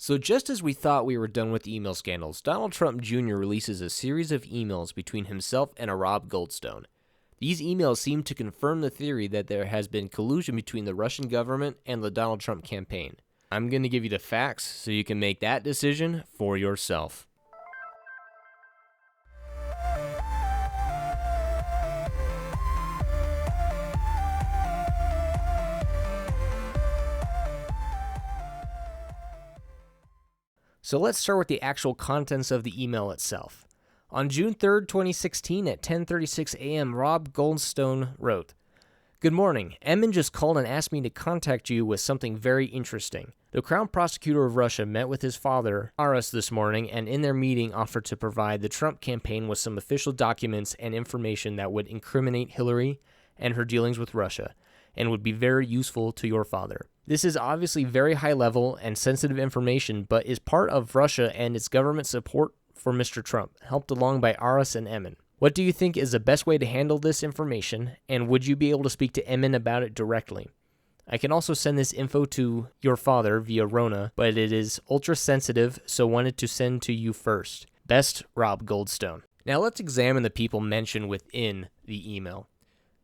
So just as we thought we were done with email scandals, Donald Trump Jr. releases a series of emails between himself and a Rob Goldstone. These emails seem to confirm the theory that there has been collusion between the Russian government and the Donald Trump campaign. I'm going to give you the facts so you can make that decision for yourself. So let's start with the actual contents of the email itself. On June 3rd, 2016 at 10:36 a.m., Rob Goldstone wrote, "Good morning. Emin just called and asked me to contact you with something very interesting. The Crown Prosecutor of Russia met with his father, Aras, this morning, and in their meeting offered to provide the Trump campaign with some official documents and information that would incriminate Hillary and her dealings with Russia, and would be very useful to your father. This is obviously very high level and sensitive information, but is part of Russia and its government support for Mr. Trump, helped along by Aras and Emin. What do you think is the best way to handle this information, and would you be able to speak to Emin about it directly? I can also send this info to your father via Rona, but it is ultra sensitive, so wanted to send to you first. Best, Rob Goldstone." Now let's examine the people mentioned within the email.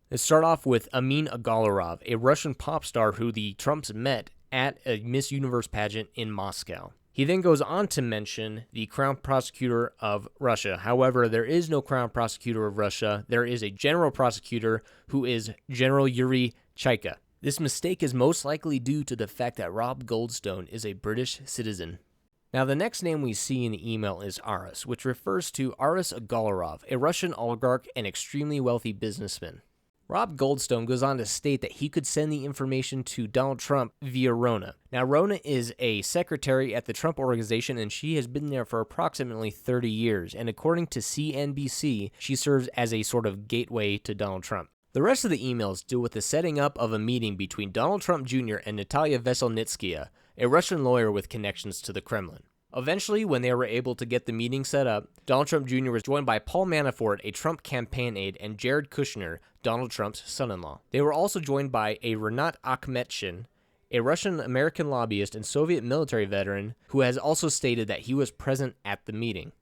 Let's start off with Amin Agalarov, a Russian pop star who the Trumps met at a Miss Universe pageant in Moscow. He then goes on to mention the Crown Prosecutor of Russia. However, there is no Crown Prosecutor of Russia. There is a General Prosecutor who is General Yuri Chaika. This mistake is most likely due to the fact that Rob Goldstone is a British citizen. Now, the next name we see in the email is Aras, which refers to Aras Agalarov, a Russian oligarch and extremely wealthy businessman. Rob Goldstone goes on to state that he could send the information to Donald Trump via Rona. Now, Rona is a secretary at the Trump Organization, and she has been there for approximately 30 years. And according to CNBC, she serves as a sort of gateway to Donald Trump. The rest of the emails deal with the setting up of a meeting between Donald Trump Jr. and Natalia Veselnitskaya, a Russian lawyer with connections to the Kremlin. Eventually, when they were able to get the meeting set up, Donald Trump Jr. was joined by Paul Manafort, a Trump campaign aide, and Jared Kushner, Donald Trump's son-in-law. They were also joined by a Renat Akhmetshin, a Russian-American lobbyist and Soviet military veteran who has also stated that he was present at the meeting.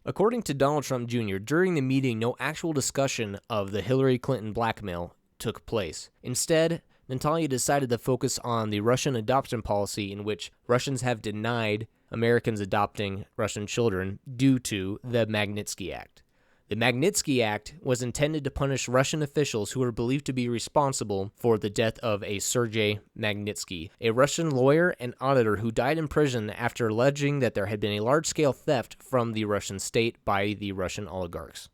According to Donald Trump Jr., during the meeting, no actual discussion of the Hillary Clinton blackmail took place. Instead, Natalia decided to focus on the Russian adoption policy in which Russians have denied Americans adopting Russian children due to the Magnitsky Act. The Magnitsky Act was intended to punish Russian officials who were believed to be responsible for the death of a Sergei Magnitsky, a Russian lawyer and auditor who died in prison after alleging that there had been a large-scale theft from the Russian state by the Russian oligarchs.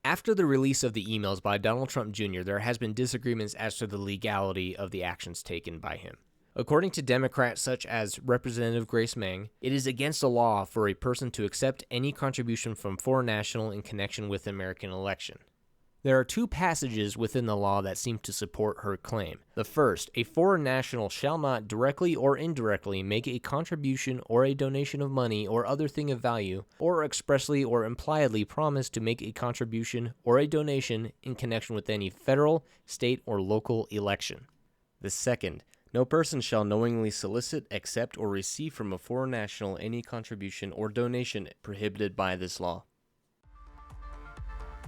After the release of the emails by Donald Trump Jr., there has been disagreements as to the legality of the actions taken by him. According to Democrats such as Representative Grace Meng, it is against the law for a person to accept any contribution from foreign national in connection with the American election. There are two passages within the law that seem to support her claim. The first, a foreign national shall not directly or indirectly make a contribution or a donation of money or other thing of value, or expressly or impliedly promise to make a contribution or a donation in connection with any federal, state, or local election. The second, no person shall knowingly solicit, accept, or receive from a foreign national any contribution or donation prohibited by this law.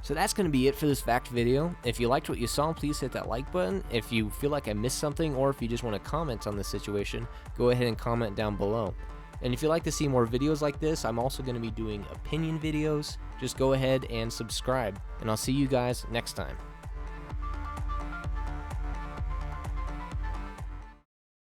So that's going to be it for this fact video. If you liked what you saw, please hit that like button. If you feel like I missed something, or if you just want to comment on the situation, go ahead and comment down below. And if you'd like to see more videos like this, I'm also going to be doing opinion videos. Just go ahead and subscribe, and I'll see you guys next time.